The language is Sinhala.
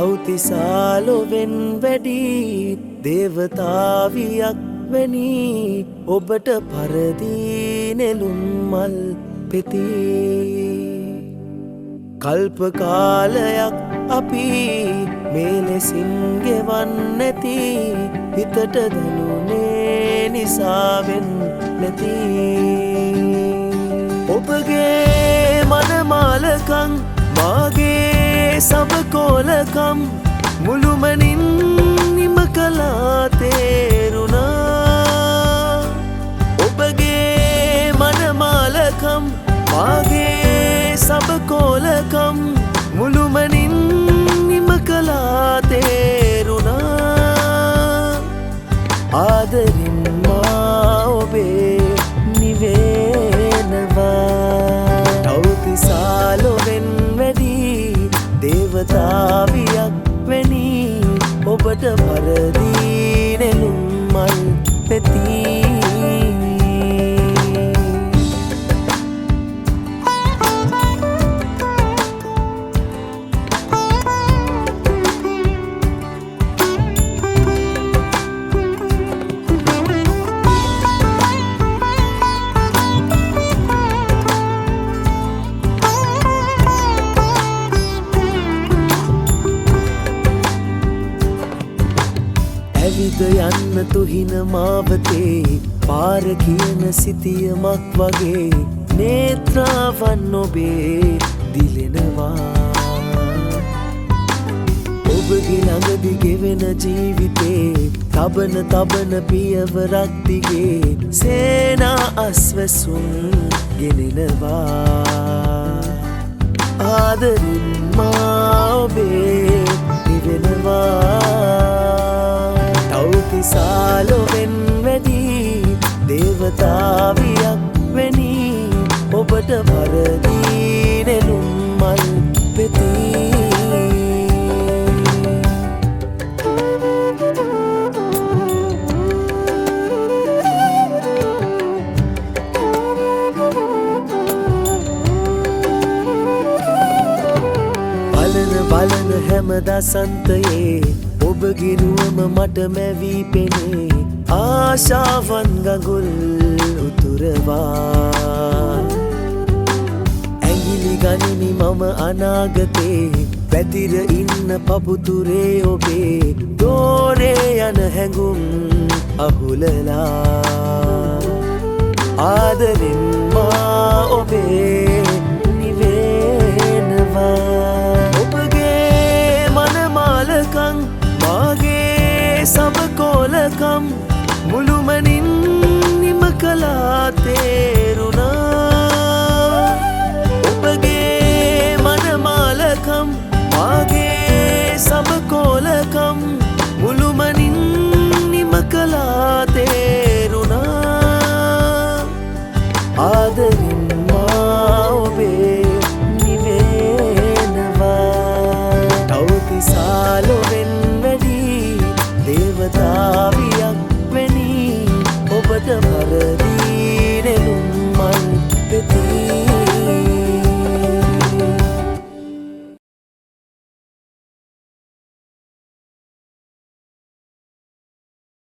තව්තිසාලොවෙන් වැඩි දේවතාවියක් වැනි ඔබට පරදී නෙළුම් මල් පෙති කල්ප කාලයක් අපි මේ ලෙසින් ගෙවන්නැති හිතට දැනුනේ නිසාවෙන් නැති ඔබගේ මනමාලකම් මාගේ සබකෝලකම් මුළුමනින් නිම කළා තේරුණා ඔබගේ මනමාලකම් මාගේ සබකෝලකම් මුළුමනින් නිම කළා තේරුණා ආදරින් මා ඔබේ නිවෙනවා තව්තිසාලොවෙන් වැඩි දේවතාවියක් වැනි ඔබට පරදී නෙළුම් මල් පෙති ඇවිද යන්න තුහින මාවතේ පාර කියන සිතියමක් වගේ නේත්‍රාවන් ඔබේ දිලෙනවා ඔබගේ ළඟදි ගෙවෙන ජීවිතේ තබන පියවරක් දිගේ සේනා අස්වැසුම් ගෙනෙනවා ආදරින් මා ඔබේ නිවෙනවා තව්තිසාලොවෙන් වැඩි දේවතාවියක් වැනි ඔබට පරදී නෙළුම් මල් පෙති බලන හැම දසන්තයේ ඔබගේ නුවම මට මැවී පෙනේ ආශාවන් ගඟුල් උතුරවා ඇඟිලි ගනිමි මම අනාගතේ පැතිර ඉන්න පපුතුරේ ඔබේ දෝරේ යන හැඟුම් අහුලලා ආදරෙන් මා ඔබේ